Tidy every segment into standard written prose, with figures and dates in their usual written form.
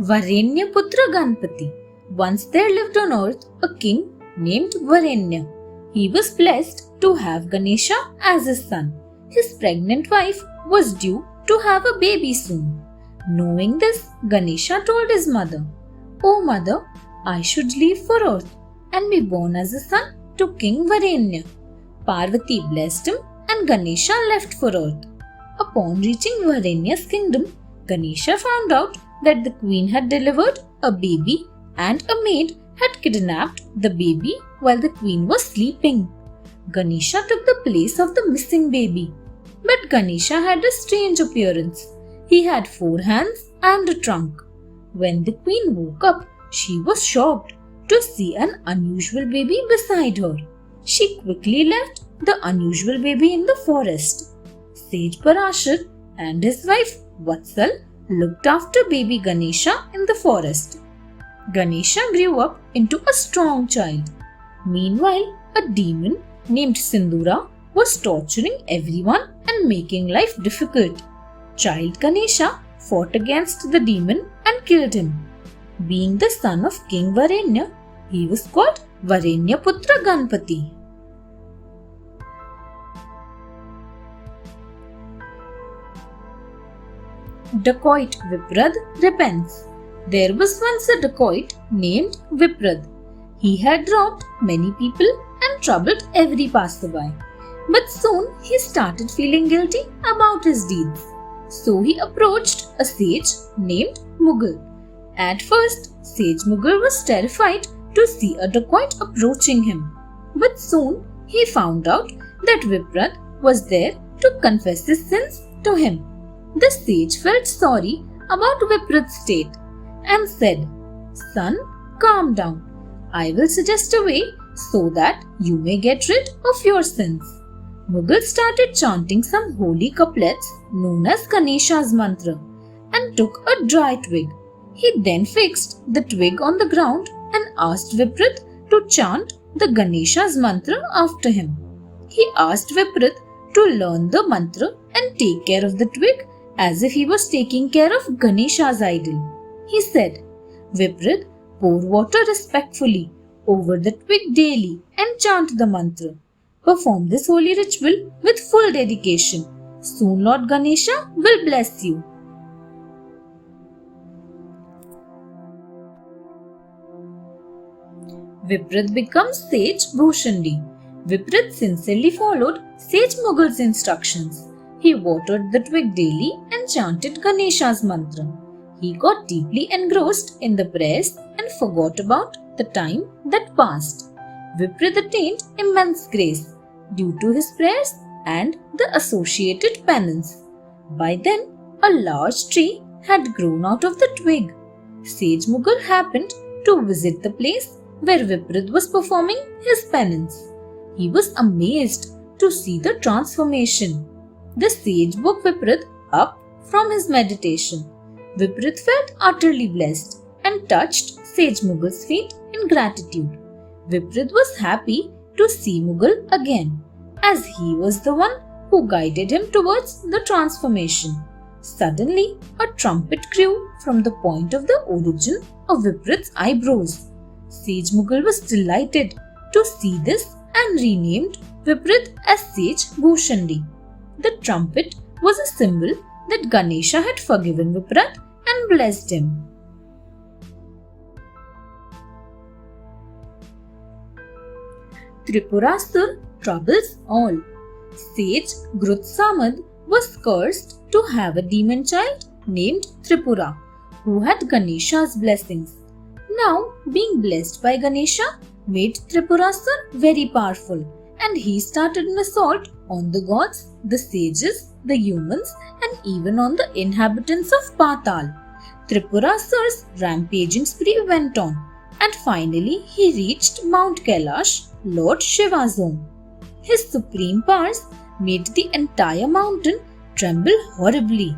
Varenyaputra Ganpati. Once there lived on earth a king named Varenya. He was blessed to have Ganesha as his son. His pregnant wife was due to have a baby soon. Knowing this, Ganesha told his mother, "O mother, I should leave for earth and be born as a son to King Varenya." Parvati blessed him and Ganesha left for earth. Upon reaching Varenya's kingdom, Ganesha found out that the queen had delivered a baby and a maid had kidnapped the baby while the queen was sleeping. Ganesha took the place of the missing baby. But Ganesha had a strange appearance. He had 4 hands and a trunk. When the queen woke up, she was shocked to see an unusual baby beside her. She quickly left the unusual baby in the forest. Sage Parashar and his wife Vatsal looked after baby Ganesha in the forest. Ganesha grew up into a strong child. Meanwhile, a demon named Sindura was torturing everyone and making life difficult. Child Ganesha fought against the demon and killed him. Being the son of King Varenya, he was called Varenyaputra Ganpati. Dacoit Viprad repents. There was once a dacoit named Viprad. He had robbed many people and troubled every passerby. But soon he started feeling guilty about his deeds. So he approached a sage named Mughal. At first, Sage Mughal was terrified to see a dacoit approaching him. But soon he found out that Viprad was there to confess his sins to him. The sage felt sorry about Viprad's state and said, "Son, calm down. I will suggest a way so that you may get rid of your sins." Mughal started chanting some holy couplets known as Ganesha's mantra and took a dry twig. He then fixed the twig on the ground and asked Viprad to chant the Ganesha's mantra after him. He asked Viprad to learn the mantra and take care of the twig as if he was taking care of Ganesha's idol. He said, "Viprad, pour water respectfully over the twig daily and chant the mantra. Perform this holy ritual with full dedication. Soon Lord Ganesha will bless you." Viprad becomes Sage Bhushandi. Viprad sincerely followed Sage Mughal's instructions. He watered the twig daily and chanted Ganesha's mantra. He got deeply engrossed in the prayers and forgot about the time that passed. Viprad attained immense grace due to his prayers and the associated penance. By then, a large tree had grown out of the twig. Sage Mughal happened to visit the place where Viprad was performing his penance. He was amazed to see the transformation. The sage woke Viprad up from his meditation. Viprad felt utterly blessed and touched Sage Mughal's feet in gratitude. Viprad was happy to see Mughal again, as he was the one who guided him towards the transformation. Suddenly, a trumpet grew from the point of the origin of Viprad's eyebrows. Sage Mughal was delighted to see this and renamed Viprad as Sage Bhushandi. The trumpet was a symbol that Ganesha had forgiven Viprad and blessed him. Tripurasur troubles all. Sage Grutsamad was cursed to have a demon child named Tripura, who had Ganesha's blessings. Now, being blessed by Ganesha made Tripurasur very powerful, and he started an assault on the gods, the sages, the humans, and even on the inhabitants of Patal. Tripurasur's rampaging spree went on, and finally he reached Mount Kailash, Lord Shiva's home. His supreme powers made the entire mountain tremble horribly.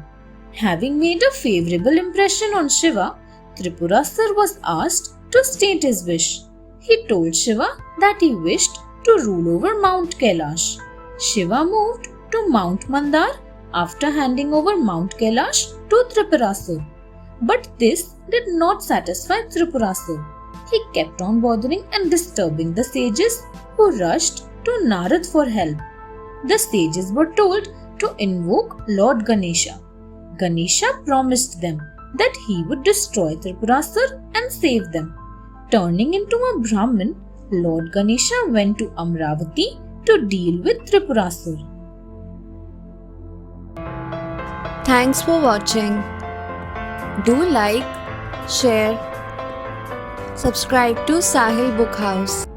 Having made a favorable impression on Shiva, Tripurasur was asked to state his wish. He told Shiva that he wished to rule over Mount Kailash. Shiva moved to Mount Mandar after handing over Mount Kailash to Tripurasur. But this did not satisfy Tripurasur. He kept on bothering and disturbing the sages, who rushed to Narad for help. The sages were told to invoke Lord Ganesha. Ganesha promised them that he would destroy Tripurasur and save them. Turning into a Brahmin, Lord Ganesha went to Amravati to deal with Tripurasur. Thanks for watching. Do like, share, subscribe to Sahil Book House.